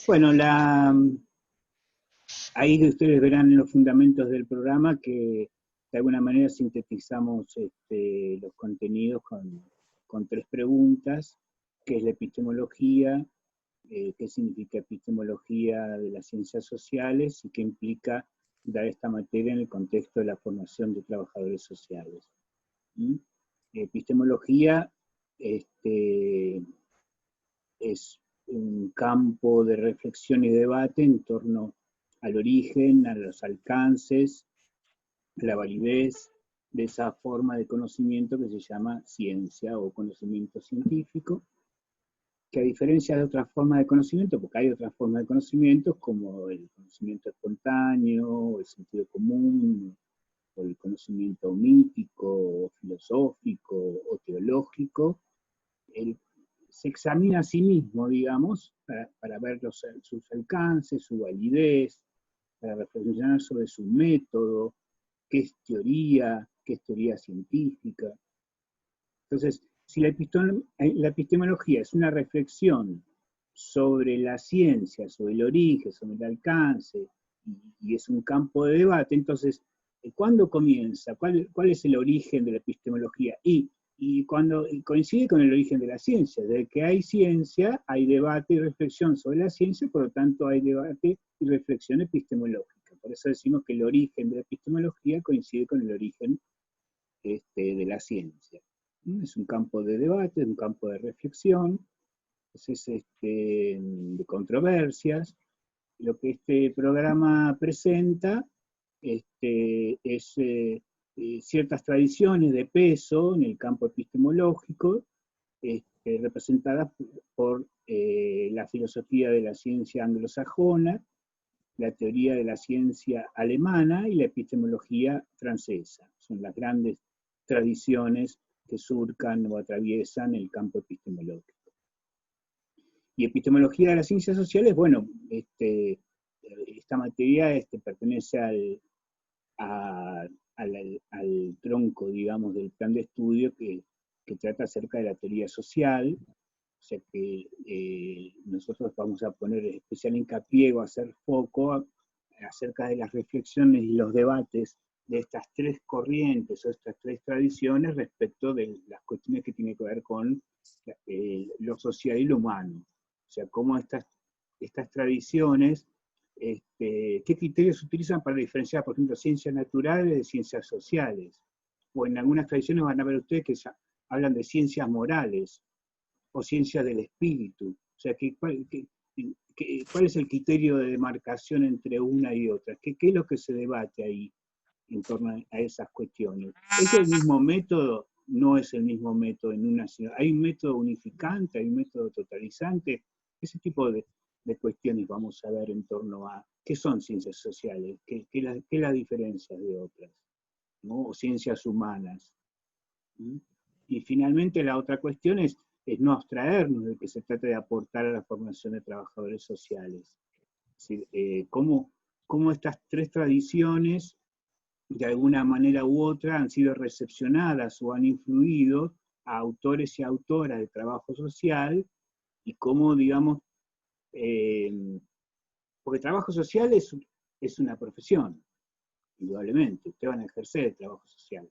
Bueno, ahí ustedes verán en los fundamentos del programa que de alguna manera sintetizamos los contenidos con 3 preguntas: ¿qué es la epistemología? ¿Qué significa epistemología de las ciencias sociales? ¿Y qué implica dar esta materia en el contexto de la formación de trabajadores sociales? ¿Mm? Epistemología es un campo de reflexión y debate en torno al origen, a los alcances, a la validez de esa forma de conocimiento que se llama ciencia o conocimiento científico, que a diferencia de otras formas de conocimiento, porque hay otras formas de conocimiento como el conocimiento espontáneo, el sentido común, o el conocimiento mítico, o filosófico, o teológico, se examina a sí mismo, digamos, para ver sus alcances, su validez, para reflexionar sobre su método, qué es teoría científica. Entonces, si la epistemología es una reflexión sobre la ciencia, sobre el origen, sobre el alcance, y es un campo de debate, entonces, ¿cuándo comienza? ¿Cuál es el origen de la epistemología? Y cuando coincide con el origen de la ciencia, desde que hay ciencia, hay debate y reflexión sobre la ciencia, por lo tanto hay debate y reflexión epistemológica. Por eso decimos que el origen de la epistemología coincide con el origen de la ciencia. Es un campo de debate, es un campo de reflexión, es de controversias. Lo que este programa presenta es ciertas tradiciones de peso en el campo epistemológico, representadas por la filosofía de la ciencia anglosajona, la teoría de la ciencia alemana y la epistemología francesa. Son las grandes tradiciones que surcan o atraviesan el campo epistemológico. Y epistemología de las ciencias sociales, bueno, esta materia pertenece al tronco, digamos, del plan de estudio que trata acerca de la teoría social. O sea que nosotros vamos a poner especial hincapié o hacer foco acerca de las reflexiones y los debates de estas 3 corrientes o estas 3 tradiciones respecto de las cuestiones que tienen que ver con lo social y lo humano. O sea, cómo estas tradiciones, qué criterios se utilizan para diferenciar, por ejemplo, ciencias naturales de ciencias sociales. O en algunas tradiciones van a ver ustedes que hablan de ciencias morales o ciencias del espíritu. O sea, ¿cuál es el criterio de demarcación entre una y otra? ¿Qué es lo que se debate ahí en torno a esas cuestiones? ¿Es el mismo método? No es el mismo método en una ciudad. ¿Hay un método unificante? ¿Hay un método totalizante? Ese tipo de cuestiones vamos a ver en torno a qué son ciencias sociales, qué las diferencias de otras, ¿no? O ciencias humanas. Y finalmente la otra cuestión es no abstraernos de que se trata de aportar a la formación de trabajadores sociales. Es decir, cómo estas 3 tradiciones, de alguna manera u otra, han sido recepcionadas o han influido a autores y autoras de trabajo social, y cómo, digamos, porque trabajo social es una profesión, indudablemente, ustedes van a ejercer el trabajo social,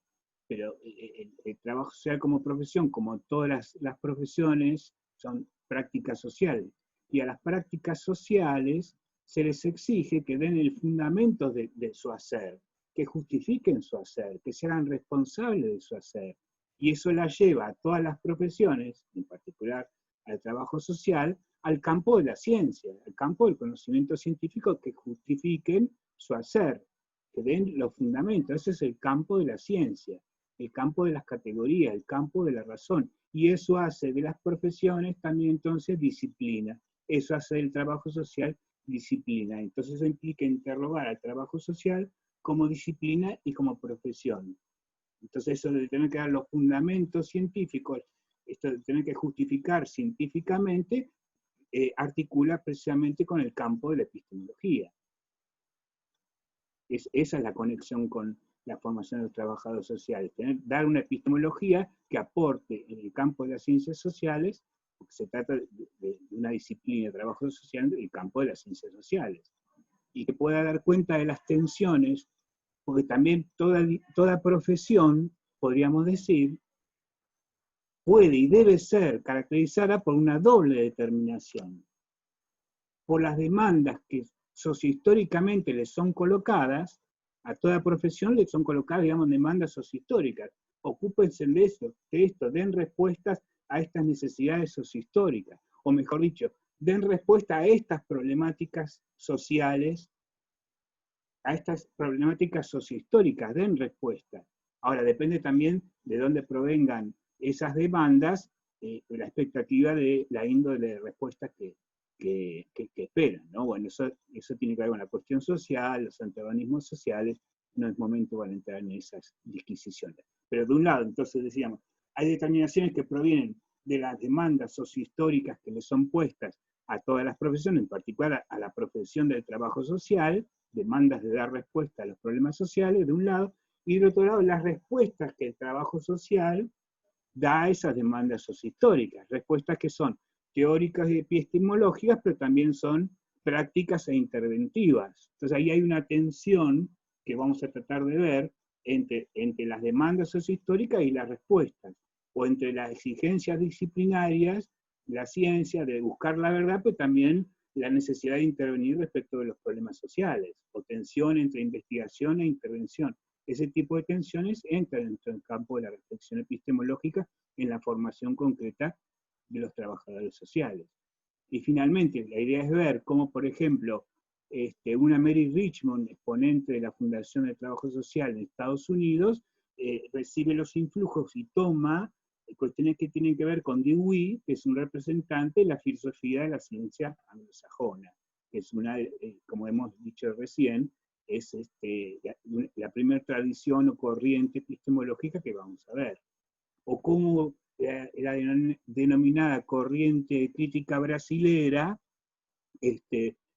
pero el trabajo social como profesión, como todas las profesiones, son prácticas sociales, y a las prácticas sociales se les exige que den el fundamento de su hacer, que justifiquen su hacer, que se hagan responsables de su hacer, y eso la lleva a todas las profesiones, en particular al trabajo social, al campo de la ciencia, al campo del conocimiento científico, que justifiquen su hacer, que den los fundamentos. Ese es el campo de la ciencia, el campo de las categorías, el campo de la razón. Y eso hace de las profesiones también entonces disciplina. Eso hace del trabajo social disciplina. Entonces eso implica interrogar al trabajo social como disciplina y como profesión. Entonces eso de tener que dar los fundamentos científicos, esto de tener que justificar científicamente, articula precisamente con el campo de la epistemología. Esa es la conexión con la formación de los trabajadores sociales, dar una epistemología que aporte en el campo de las ciencias sociales porque se trata de una disciplina de trabajo social del campo de las ciencias sociales, y que pueda dar cuenta de las tensiones, porque también toda profesión, podríamos decir, puede y debe ser caracterizada por una doble determinación, por las demandas que sociohistóricamente les son colocadas. A toda profesión le son colocadas, digamos, demandas sociohistóricas. Ocúpense de esto, den respuestas a estas necesidades sociohistóricas, o mejor dicho, den respuesta a estas problemáticas sociales, a estas problemáticas sociohistóricas, den respuesta. Ahora, depende también de dónde provengan esas demandas, la expectativa de la índole de respuestas que esperan, ¿no? Bueno, eso tiene que ver con la cuestión social, los antagonismos sociales, no es momento para entrar en esas disquisiciones. Pero de un lado, entonces decíamos, hay determinaciones que provienen de las demandas sociohistóricas que le son puestas a todas las profesiones, en particular a la profesión del trabajo social, demandas de dar respuesta a los problemas sociales, de un lado, y de otro lado, las respuestas que el trabajo social da a esas demandas sociohistóricas, respuestas que son teóricas y epistemológicas, pero también son prácticas e interventivas. Entonces ahí hay una tensión que vamos a tratar de ver entre las demandas sociohistóricas y las respuestas, o entre las exigencias disciplinarias, la ciencia de buscar la verdad, pero también la necesidad de intervenir respecto de los problemas sociales, o tensión entre investigación e intervención. Ese tipo de tensiones entran dentro del campo de la reflexión epistemológica en la formación concreta de los trabajadores sociales. Y finalmente, la idea es ver cómo, por ejemplo, una Mary Richmond, exponente de la Fundación de Trabajo Social en Estados Unidos, recibe los influjos y toma cuestiones que tienen que ver con Dewey, que es un representante de la filosofía de la ciencia anglosajona, que es una, como hemos dicho recién, es la primera tradición o corriente epistemológica que vamos a ver. O cómo la denominada corriente crítica brasilera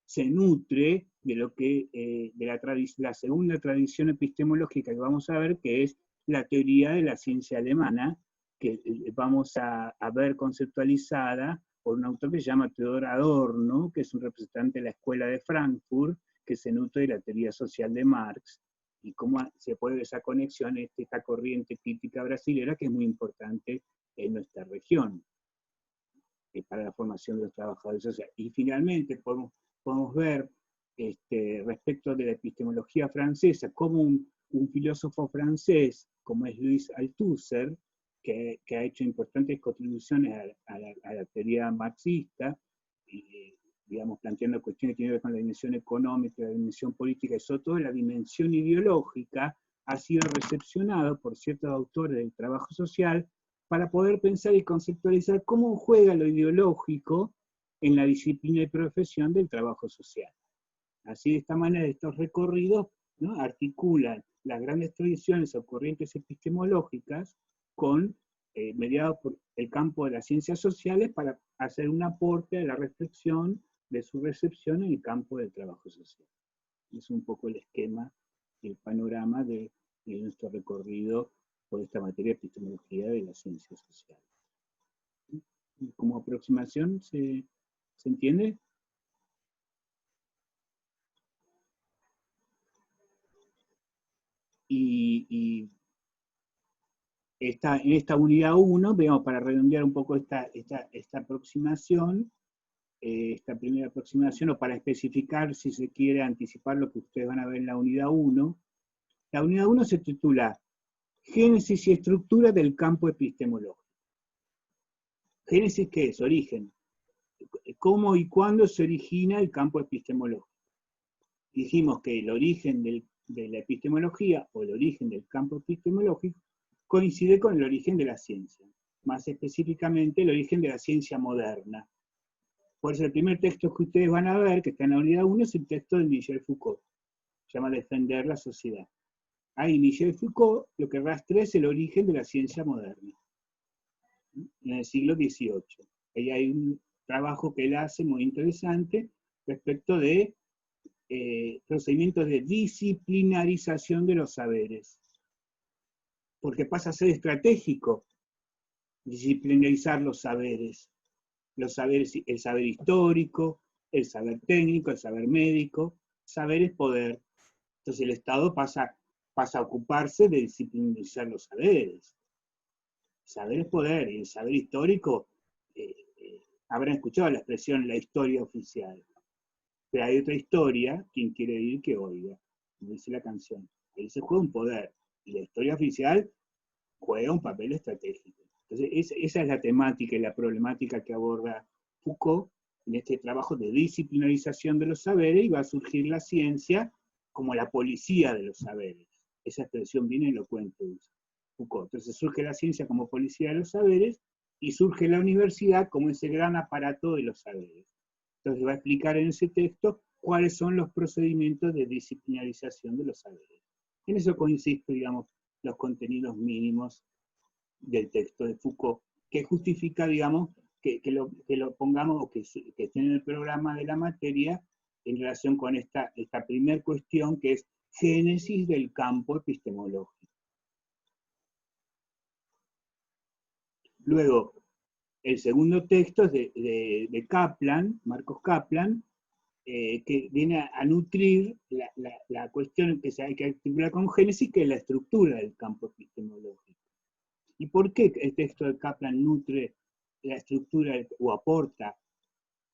se nutre de lo que de la segunda tradición epistemológica que vamos a ver, que es la teoría de la ciencia alemana, que vamos a ver conceptualizada por un autor que se llama Theodor Adorno, que es un representante de la Escuela de Frankfurt, que se nutre de la teoría social de Marx, y cómo se puede ver esa conexión, esta corriente crítica brasilera, que es muy importante en nuestra región, para la formación de los trabajadores sociales. Y finalmente podemos ver, respecto de la epistemología francesa, cómo un filósofo francés, como es Louis Althusser, que ha hecho importantes contribuciones a la teoría marxista, digamos, planteando cuestiones que tienen que ver con la dimensión económica, la dimensión política, y sobre todo la dimensión ideológica, ha sido recepcionado por ciertos autores del trabajo social para poder pensar y conceptualizar cómo juega lo ideológico en la disciplina y profesión del trabajo social. Así, de esta manera, estos recorridos, ¿no?, articulan las grandes tradiciones o corrientes epistemológicas con mediados por el campo de las ciencias sociales para hacer un aporte a la reflexión de su recepción en el campo del trabajo social. Es un poco el esquema, el panorama de nuestro recorrido por esta materia de epistemología de las ciencias sociales. Como aproximación, ¿se entiende? Y en esta unidad 1, veamos, para redondear un poco esta aproximación, esta primera aproximación, o para especificar, si se quiere, anticipar lo que ustedes van a ver en la unidad 1. La unidad 1 se titula Génesis y estructura del campo epistemológico. Génesis, ¿qué es? Origen. ¿Cómo y cuándo se origina el campo epistemológico? Dijimos que el origen de la epistemología, o el origen del campo epistemológico, coincide con el origen de la ciencia, más específicamente el origen de la ciencia moderna. Por eso el primer texto que ustedes van a ver, que está en la unidad 1, es el texto de Michel Foucault, se llama Defender la sociedad. Ahí Michel Foucault lo que rastrea es el origen de la ciencia moderna, en el siglo XVIII. Ahí hay un trabajo que él hace muy interesante respecto de procedimientos de disciplinarización de los saberes, porque pasa a ser estratégico disciplinarizar los saberes. Los saberes, el saber histórico, el saber técnico, el saber médico. Saber es poder. Entonces el Estado pasa a ocuparse de disciplinizar los saberes. Saber es poder, y el saber histórico, habrán escuchado la expresión la historia oficial. Pero hay otra historia, quien quiere oír que oiga, dice la canción. Ahí se juega un poder, y la historia oficial juega un papel estratégico. Entonces, esa es la temática y la problemática que aborda Foucault en este trabajo de disciplinarización de los saberes, y va a surgir la ciencia como la policía de los saberes. Esa expresión bien elocuente usa Foucault. Entonces surge la ciencia como policía de los saberes, y surge la universidad como ese gran aparato de los saberes. Entonces va a explicar en ese texto cuáles son los procedimientos de disciplinarización de los saberes. En eso consiste, digamos, los contenidos mínimos del texto de Foucault, que justifica, digamos, que lo pongamos, o que esté en el programa de la materia, en relación con esta primera cuestión, que es génesis del campo epistemológico. Luego, el segundo texto es de Kaplan, Marcos Kaplan, que viene a nutrir la cuestión que hay que articular con Génesis, que es la estructura del campo epistemológico. ¿Y por qué el texto de Kaplan nutre la estructura o aporta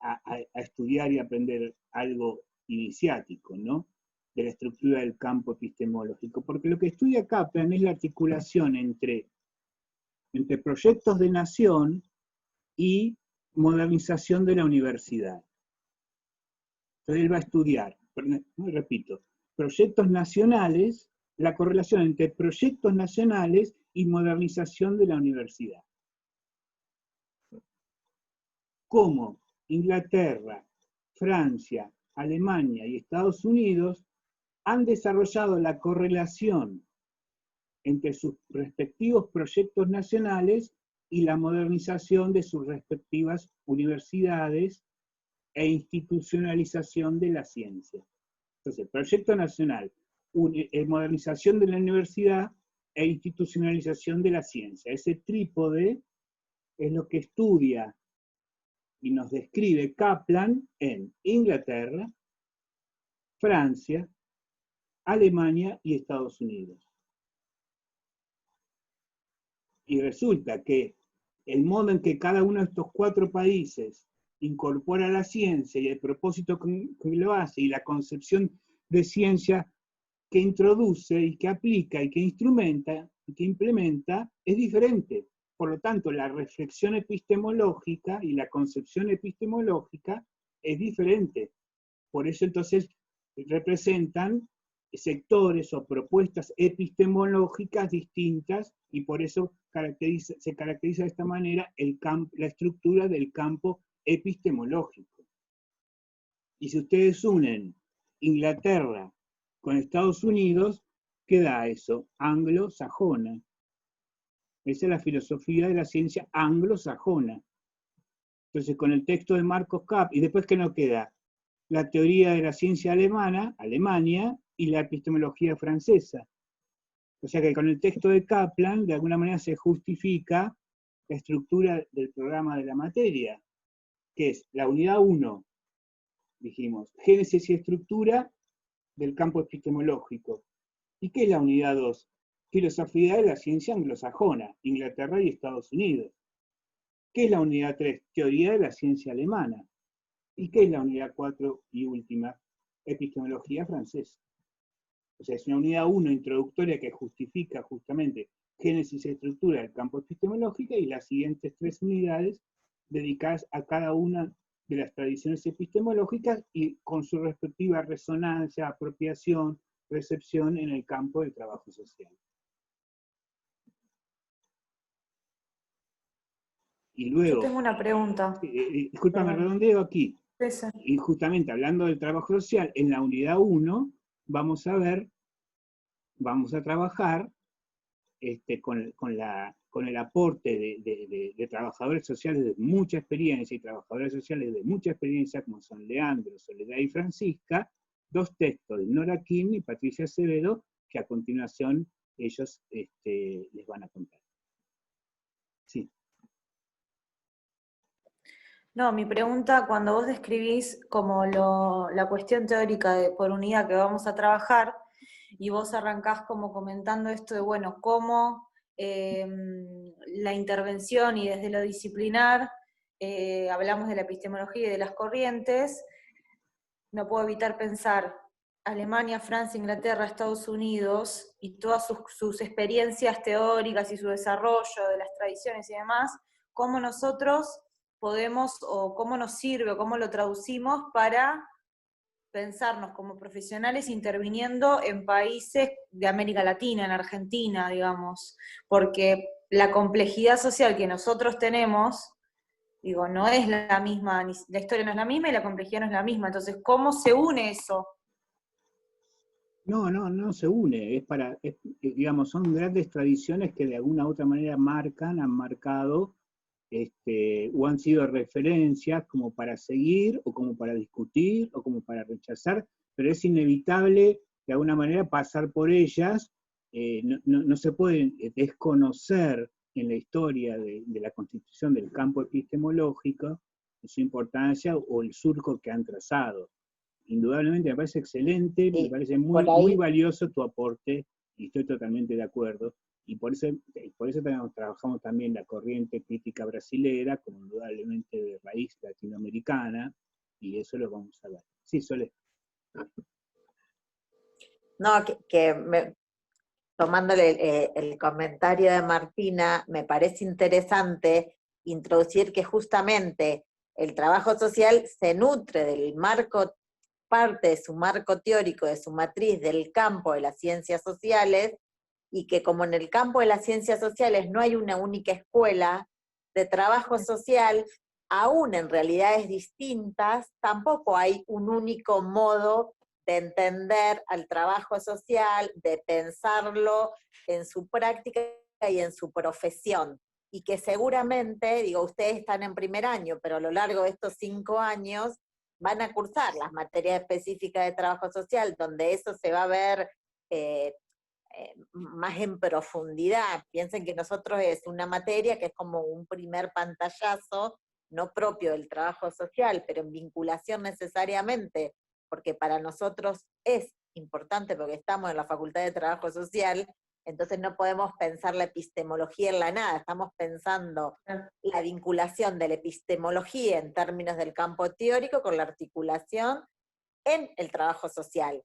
a estudiar y aprender algo iniciático, ¿no? De la estructura del campo epistemológico? Porque lo que estudia Kaplan es la articulación entre proyectos de nación y modernización de la universidad. Entonces él va a estudiar, repito, proyectos nacionales, la correlación entre proyectos nacionales y modernización de la universidad. Cómo Inglaterra, Francia, Alemania y Estados Unidos han desarrollado la correlación entre sus respectivos proyectos nacionales y la modernización de sus respectivas universidades e institucionalización de la ciencia. Entonces, proyecto nacional, modernización de la universidad e institucionalización de la ciencia. Ese trípode es lo que estudia y nos describe Kaplan en Inglaterra, Francia, Alemania y Estados Unidos. Y resulta que el modo en que cada uno de estos 4 países incorpora la ciencia y el propósito que lo hace y la concepción de ciencia que introduce y que aplica y que instrumenta y que implementa es diferente. Por lo tanto, la reflexión epistemológica y la concepción epistemológica es diferente. Por eso entonces representan sectores o propuestas epistemológicas distintas, y por eso se caracteriza de esta manera la estructura del campo epistemológico. Y si ustedes unen Inglaterra con Estados Unidos, ¿qué da eso? Anglosajona. Esa es la filosofía de la ciencia anglosajona. Entonces, con el texto de Marcos Kaplan, y después, ¿qué nos queda? La teoría de la ciencia alemana, Alemania, y la epistemología francesa. O sea que con el texto de Kaplan, de alguna manera se justifica la estructura del programa de la materia, que es la unidad 1, dijimos, génesis y estructura del campo epistemológico. ¿Y qué es la unidad 2? Filosofía de la ciencia anglosajona, Inglaterra y Estados Unidos. ¿Qué es la unidad 3? Teoría de la ciencia alemana. ¿Y qué es la unidad 4 y última? Epistemología francesa. O sea, es una unidad 1 introductoria que justifica justamente génesis y estructura del campo epistemológico, y las siguientes 3 unidades dedicadas a cada una de las tradiciones epistemológicas y con su respectiva resonancia, apropiación, recepción en el campo del trabajo social. Y luego, yo tengo una pregunta. Discúlpame, redondeo aquí. Sí. Y justamente hablando del trabajo social, en la unidad 1 vamos a trabajar con el aporte de trabajadores sociales de mucha experiencia y trabajadoras sociales de mucha experiencia, como son Leandro, Soledad y Francisca, 2 textos de Nora Kim y Patricia Acevedo, que a continuación ellos les van a contar. Sí. No, mi pregunta, cuando vos describís como la cuestión teórica de por unidad que vamos a trabajar, y vos arrancás como comentando esto de, bueno, cómo la intervención y desde lo disciplinar, hablamos de la epistemología y de las corrientes, no puedo evitar pensar Alemania, Francia, Inglaterra, Estados Unidos y todas sus experiencias teóricas y su desarrollo de las tradiciones y demás, cómo nosotros podemos o cómo nos sirve o cómo lo traducimos para pensarnos como profesionales interviniendo en países de América Latina, en Argentina, digamos, porque la complejidad social que nosotros tenemos, digo, no es la misma, la historia no es la misma y la complejidad no es la misma, entonces, ¿cómo se une eso? No, no, no se une, digamos, son grandes tradiciones que de alguna u otra manera han marcado, o han sido referencias como para seguir, o como para discutir, o como para rechazar, pero es inevitable de alguna manera pasar por ellas, no se pueden desconocer en la historia de la constitución del campo epistemológico su importancia o el surco que han trazado. Indudablemente me parece excelente, me Y parece por muy, muy ahí, valioso tu aporte, y estoy totalmente de acuerdo. Y por eso trabajamos también la corriente crítica brasilera, como indudablemente de raíz latinoamericana, y eso lo vamos a ver. Sí, Sole. no, tomándole el comentario de Martina, me parece interesante introducir que justamente el trabajo social se nutre del marco, parte de su marco teórico, de su matriz del campo de las ciencias sociales, y que como en el campo de las ciencias sociales no hay una única escuela de trabajo social, aún en realidades distintas, tampoco hay un único modo de entender al trabajo social, de pensarlo en su práctica y en su profesión. Y que seguramente, digo, ustedes están en primer año, pero a lo largo de estos 5 años van a cursar las materias específicas de trabajo social, donde eso se va a ver más en profundidad. Piensen que nosotros es una materia que es como un primer pantallazo, no propio del trabajo social, pero en vinculación necesariamente, porque para nosotros es importante porque estamos en la Facultad de Trabajo Social, entonces no podemos pensar la epistemología en la nada, estamos pensando la vinculación de la epistemología en términos del campo teórico con la articulación en el trabajo social.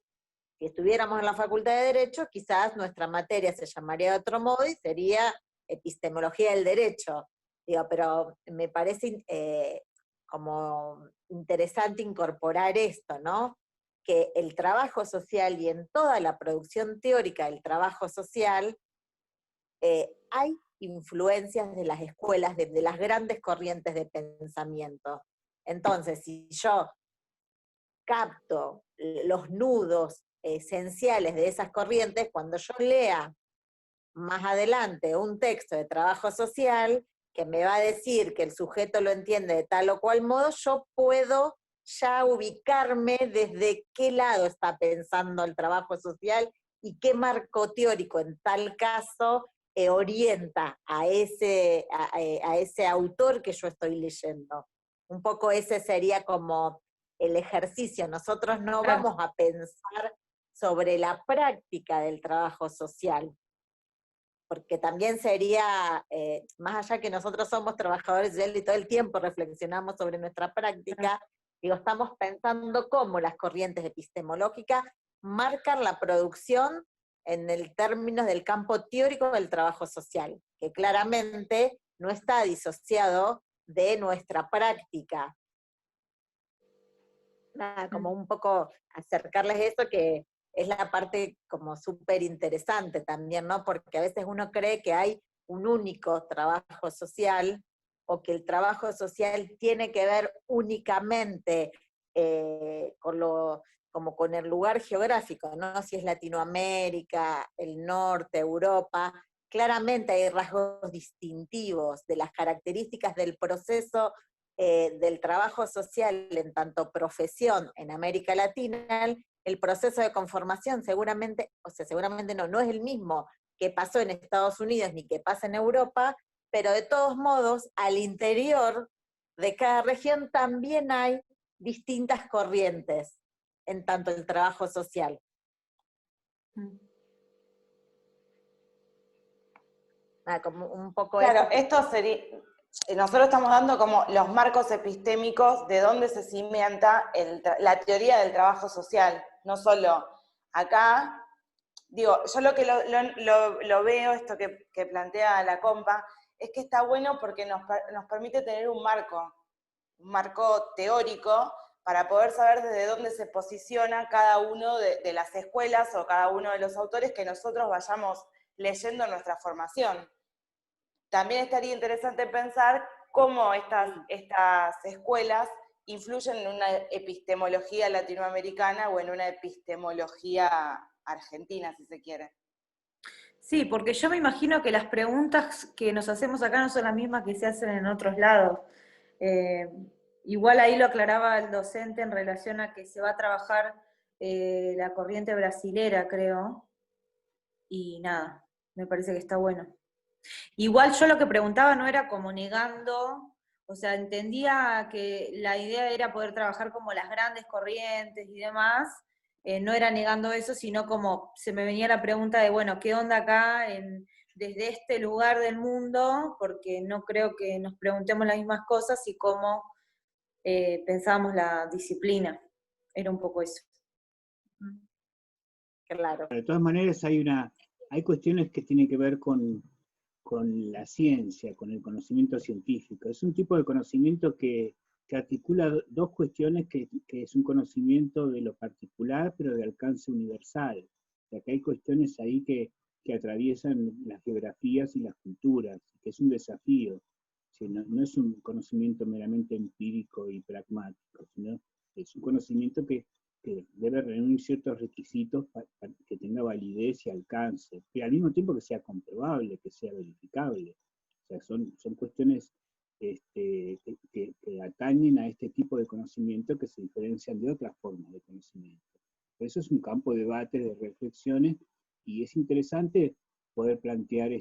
Si estuviéramos en la Facultad de Derecho, quizás nuestra materia se llamaría de otro modo y sería epistemología del derecho. Digo, pero me parece como interesante incorporar esto, ¿no? Que el trabajo social y en toda la producción teórica del trabajo social hay influencias de las escuelas, de las grandes corrientes de pensamiento. Entonces, si yo capto los nudos esenciales de esas corrientes, cuando yo lea más adelante un texto de trabajo social que me va a decir que el sujeto lo entiende de tal o cual modo, yo puedo ya ubicarme desde qué lado está pensando el trabajo social y qué marco teórico en tal caso orienta a ese autor que yo estoy leyendo. Un poco ese sería como el ejercicio. Nosotros no vamos a pensar sobre la práctica del trabajo social, porque también sería, más allá que nosotros somos trabajadores sociales y todo el tiempo reflexionamos sobre nuestra práctica, digo, estamos pensando cómo las corrientes epistemológicas marcan la producción en el términos del campo teórico del trabajo social, que claramente no está disociado de nuestra práctica. Nada, como un poco acercarles eso, que es la parte como súper interesante también, ¿no? Porque a veces uno cree que hay un único trabajo social, o que el trabajo social tiene que ver únicamente como con el lugar geográfico, ¿no? Si es Latinoamérica, el norte, Europa, claramente hay rasgos distintivos de las características del proceso del trabajo social en tanto profesión en América Latina. El proceso de conformación seguramente no es el mismo que pasó en Estados Unidos ni que pasa en Europa, pero de todos modos, al interior de cada región también hay distintas corrientes en tanto el trabajo social. Como un poco claro, esto sería, nosotros estamos dando como los marcos epistémicos de dónde se cimienta la teoría del trabajo social, no solo acá. Digo, yo lo que lo veo, esto que plantea la compa, es que está bueno porque nos permite tener un marco teórico para poder saber desde dónde se posiciona cada uno de las escuelas o cada uno de los autores que nosotros vayamos leyendo en nuestra formación. También estaría interesante pensar cómo estas escuelas influyen en una epistemología latinoamericana o en una epistemología argentina, si se quiere. Sí, porque yo me imagino que las preguntas que nos hacemos acá no son las mismas que se hacen en otros lados. Igual ahí lo aclaraba el docente en relación a que se va a trabajar la corriente brasilera, creo, y nada, me parece que está bueno. Igual yo lo que preguntaba no era como negando, o sea, entendía que la idea era poder trabajar como las grandes corrientes y demás, no era negando eso, sino como se me venía la pregunta de, bueno, ¿qué onda acá desde este lugar del mundo? Porque no creo que nos preguntemos las mismas cosas y cómo pensábamos la disciplina. Era un poco eso. Claro. De todas maneras hay cuestiones que tienen que ver con la ciencia, con el conocimiento científico. Es un tipo de conocimiento que articula dos cuestiones, que es un conocimiento de lo particular, pero de alcance universal. O sea, que hay cuestiones ahí que atraviesan las geografías y las culturas, que es un desafío. O sea, no es un conocimiento meramente empírico y pragmático, sino es un conocimiento que debe reunir ciertos requisitos para que tenga validez y alcance, y al mismo tiempo que sea comprobable, que sea verificable. O sea, son cuestiones que atañen a este tipo de conocimiento que se diferencian de otras formas de conocimiento. Por eso es un campo de debate, de reflexiones, y es interesante poder plantear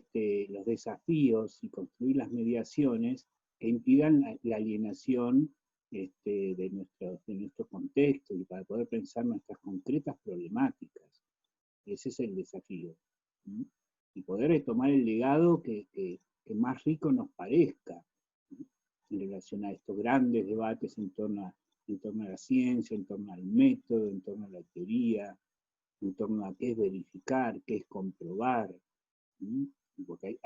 los desafíos y construir las mediaciones que impidan la alienación de nuestro contexto y para poder pensar nuestras concretas problemáticas. Ese es el desafío. ¿Sí? Y poder retomar el legado que más rico nos parezca, ¿sí? En relación a estos grandes debates en torno a la ciencia, en torno al método, en torno a la teoría, en torno a qué es verificar, qué es comprobar. ¿Sí? Porque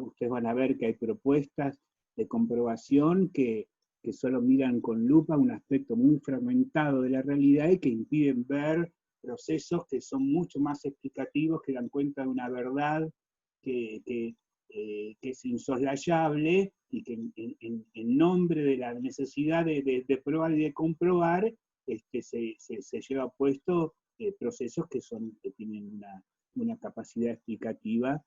ustedes van a ver que hay propuestas de comprobación que solo miran con lupa un aspecto muy fragmentado de la realidad y que impiden ver procesos que son mucho más explicativos, que dan cuenta de una verdad que es insoslayable y que en nombre de la necesidad de probar y de comprobar se lleva puesto procesos que tienen una capacidad explicativa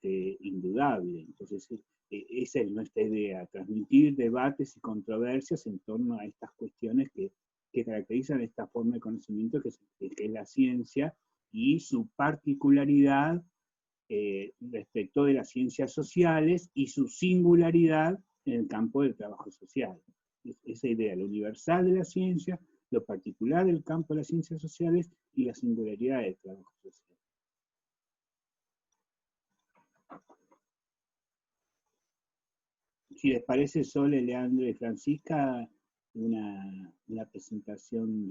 indudable. Entonces, esa es nuestra idea, transmitir debates y controversias en torno a estas cuestiones que caracterizan esta forma de conocimiento que es la ciencia y su particularidad respecto de las ciencias sociales y su singularidad en el campo del trabajo social. Esa idea, lo universal de la ciencia, lo particular del campo de las ciencias sociales y la singularidad del trabajo social. Si les parece, Sole, Leandro y Francisca, una presentación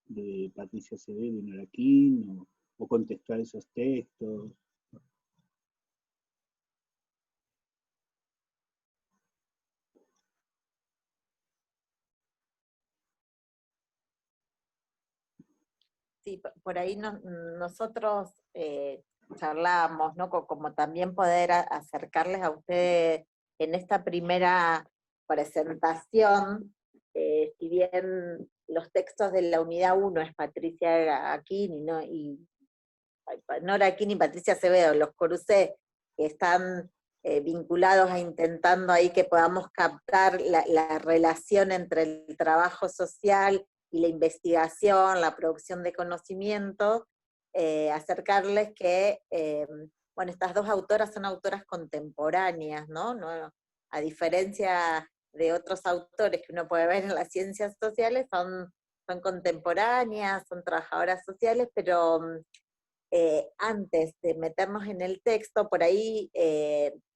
de Patricia Acevedo y Nora King, o contextuar esos textos. Sí, por ahí nosotros charlamos, ¿no? Como también poder acercarles a ustedes en esta primera presentación, si bien los textos de la unidad 1 es Patricia Aquín y Nora Aquín y Patricia Acevedo, los crucé, que están vinculados a intentando ahí que podamos captar la relación entre el trabajo social y la investigación, la producción de conocimiento, acercarles que, bueno, estas dos autoras son autoras contemporáneas, ¿no? a diferencia de otros autores que uno puede ver en las ciencias sociales, son contemporáneas, son trabajadoras sociales, pero antes de meternos en el texto, por ahí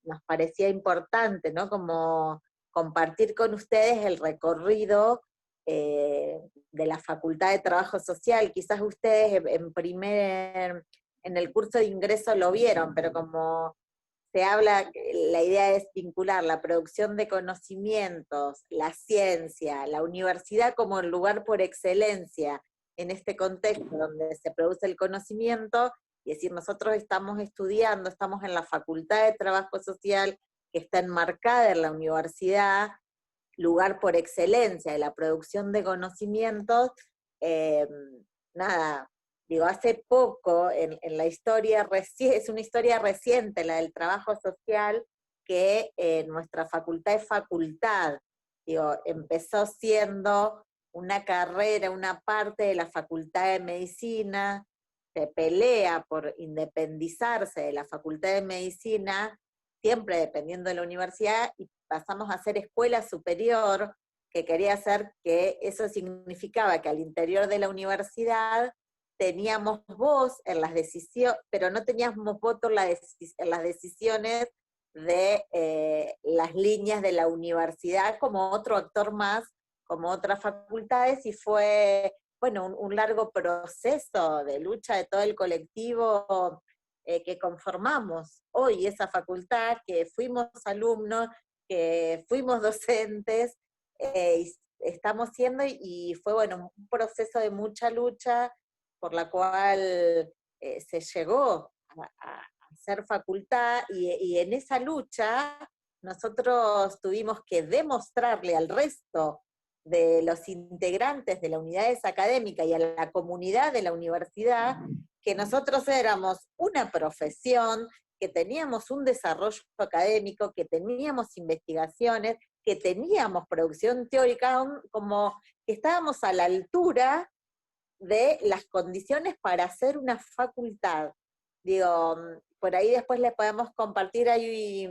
nos parecía importante, ¿no? Como compartir con ustedes el recorrido de la Facultad de Trabajo Social. Quizás ustedes en el curso de ingreso lo vieron, pero como se habla, la idea es vincular la producción de conocimientos, la ciencia, la universidad como el lugar por excelencia en este contexto donde se produce el conocimiento, y decir, nosotros estamos estudiando, estamos en la Facultad de Trabajo Social, que está enmarcada en la universidad, lugar por excelencia de la producción de conocimientos. Nada, digo, hace poco en la historia, es una historia reciente, la del trabajo social, que nuestra facultad es facultad. Digo, empezó siendo una carrera, una parte de la Facultad de Medicina, se pelea por independizarse de la Facultad de Medicina, siempre dependiendo de la universidad, y pasamos a ser escuela superior, que quería hacer que eso significaba que al interior de la universidad teníamos voz en las decisiones, pero no teníamos voto en las decisiones de las líneas de la universidad como otro actor más, como otras facultades, y fue, bueno, un largo proceso de lucha de todo el colectivo que conformamos hoy esa facultad, que fuimos alumnos, que fuimos docentes, y estamos siendo, y fue, bueno, un proceso de mucha lucha por la cual se llegó a ser facultad, y en esa lucha nosotros tuvimos que demostrarle al resto de los integrantes de las unidades académicas y a la comunidad de la universidad que nosotros éramos una profesión, que teníamos un desarrollo académico, que teníamos investigaciones, que teníamos producción teórica, como que estábamos a la altura de las condiciones para hacer una facultad. Digo, por ahí después les podemos compartir, hay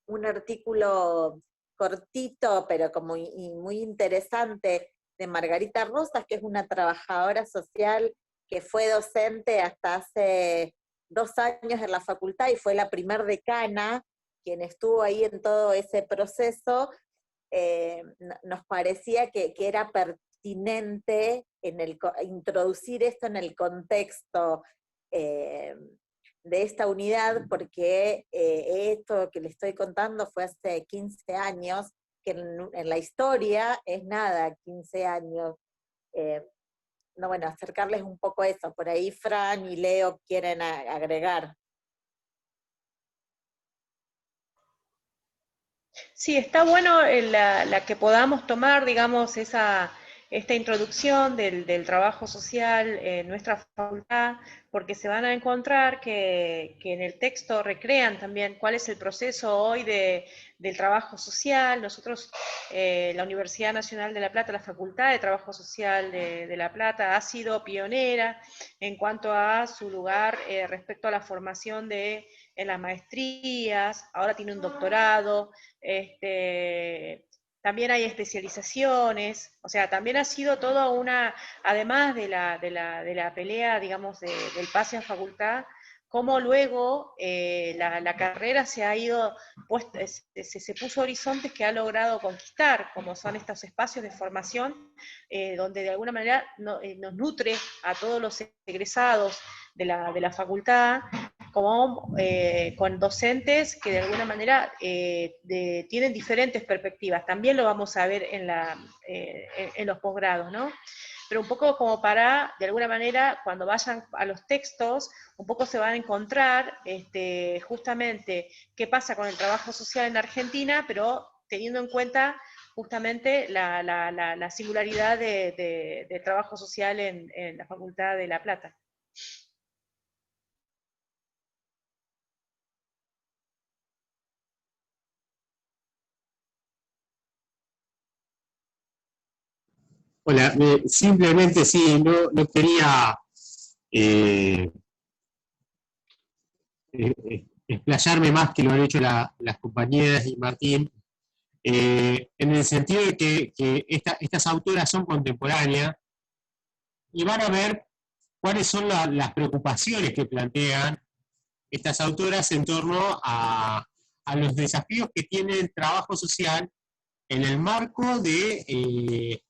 un artículo cortito, pero como muy interesante, de Margarita Rosas, que es una trabajadora social que fue docente hasta hace 2 años en la facultad, y fue la primer decana, quien estuvo ahí en todo ese proceso. Nos parecía que era pertinente introducir esto en el contexto de esta unidad, porque esto que le estoy contando fue hace 15 años, que en la historia es nada, 15 años. No, bueno, acercarles un poco a eso. Por ahí Fran y Leo quieren agregar. Sí, está bueno la que podamos tomar, digamos, esta introducción del trabajo social en nuestra facultad, porque se van a encontrar que en el texto recrean también cuál es el proceso hoy del trabajo social. Nosotros, la Universidad Nacional de La Plata, la Facultad de Trabajo Social de La Plata, ha sido pionera en cuanto a su lugar respecto a la formación en las maestrías. Ahora tiene un doctorado. También hay especializaciones, o sea, también ha sido toda además de la pelea, digamos, del pase a facultad, como luego la carrera se ha ido, se puso horizontes que ha logrado conquistar, como son estos espacios de formación, donde de alguna manera nos nutre a todos los egresados de la facultad, como con docentes que de alguna manera tienen diferentes perspectivas. También lo vamos a ver en los posgrados, ¿no? Pero un poco como para, de alguna manera, cuando vayan a los textos, un poco se van a encontrar justamente qué pasa con el trabajo social en Argentina, pero teniendo en cuenta justamente la singularidad de trabajo social en la Facultad de La Plata. Hola, simplemente sí, no quería explayarme más que lo han hecho las compañeras y Martín, en el sentido de que estas autoras son contemporáneas y van a ver cuáles son las preocupaciones que plantean estas autoras en torno a los desafíos que tiene el trabajo social en el marco de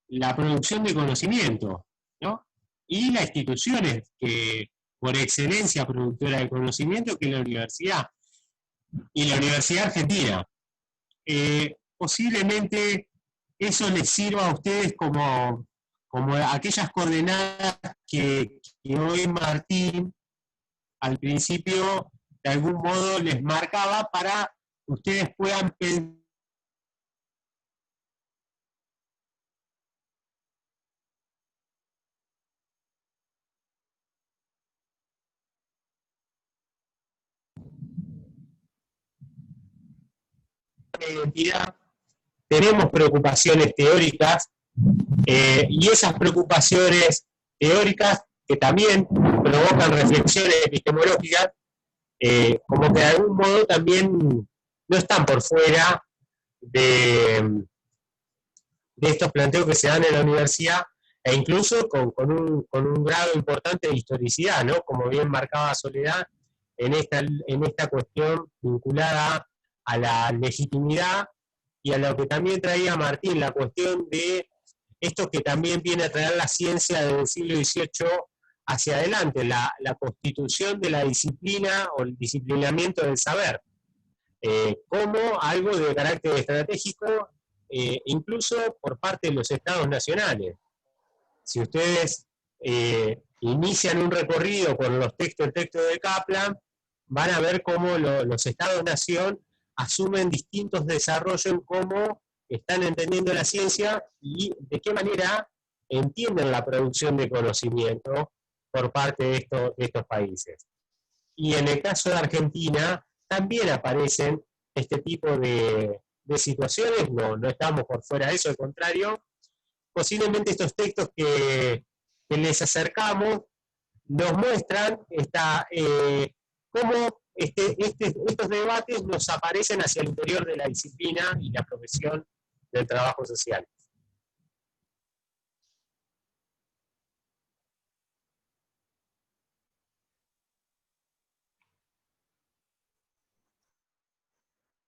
la producción de conocimiento, ¿no? Y las instituciones que por excelencia productora de conocimiento, que es la universidad, y la Universidad Argentina. Posiblemente eso les sirva a ustedes como aquellas coordenadas que hoy Martín al principio de algún modo les marcaba para que ustedes puedan pensar de identidad. Tenemos preocupaciones teóricas y esas preocupaciones teóricas que también provocan reflexiones epistemológicas, como que de algún modo también no están por fuera de estos planteos que se dan en la universidad, e incluso con un grado importante de historicidad, ¿no? Como bien marcaba Soledad, en esta cuestión vinculada a la legitimidad y a lo que también traía Martín, la cuestión de esto que también viene a traer la ciencia del siglo XVIII hacia adelante, la constitución de la disciplina o el disciplinamiento del saber, como algo de carácter estratégico, incluso por parte de los estados nacionales. Si ustedes inician un recorrido con el texto de Kaplan, van a ver cómo los estados-nación asumen distintos desarrollos en cómo están entendiendo la ciencia y de qué manera entienden la producción de conocimiento por parte de estos países. Y en el caso de Argentina, también aparecen este tipo de situaciones, no estamos por fuera de eso, al contrario, posiblemente estos textos que les acercamos nos muestran cómo estos debates nos aparecen hacia el interior de la disciplina y la profesión del trabajo social.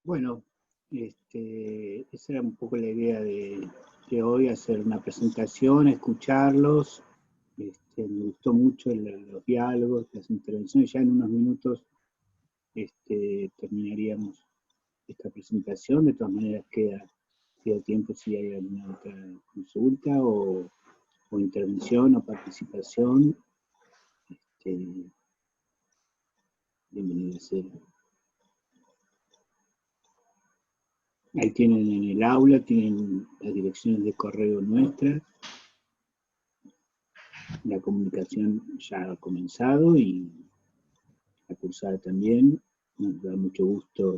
Bueno, esa era un poco la idea de hoy, hacer una presentación, escucharlos. Me gustó mucho los diálogos, las intervenciones. Ya en unos minutos terminaríamos esta presentación. De todas maneras queda tiempo si hay alguna otra consulta o intervención o participación. Bienvenido sea. Ahí tienen en el aula, tienen las direcciones de correo nuestras. La comunicación ya ha comenzado y la cursada también. Nos da mucho gusto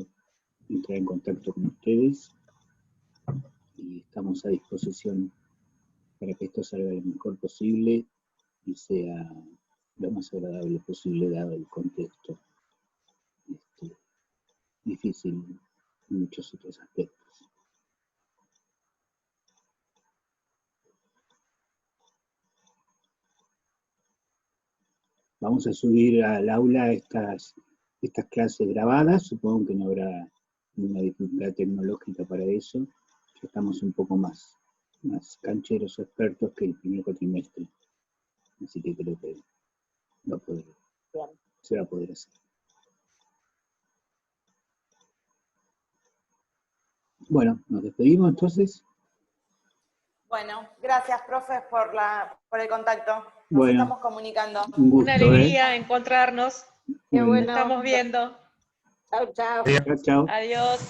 entrar en contacto con ustedes y estamos a disposición para que esto salga lo mejor posible y sea lo más agradable posible dado el contexto difícil en muchos otros aspectos. Vamos a subir al aula estas clases grabadas. Supongo que no habrá ninguna dificultad tecnológica para eso. Ya estamos un poco más cancheros o expertos que el primer cuatrimestre. Así que creo que se va a poder hacer. Bueno, nos despedimos entonces. Bueno, gracias, profes, por el contacto. Nos Bueno, estamos comunicando. Un gusto, una alegría encontrarnos. Qué bueno. Nos estamos viendo. Chau, chau. Chao, chao. Adiós.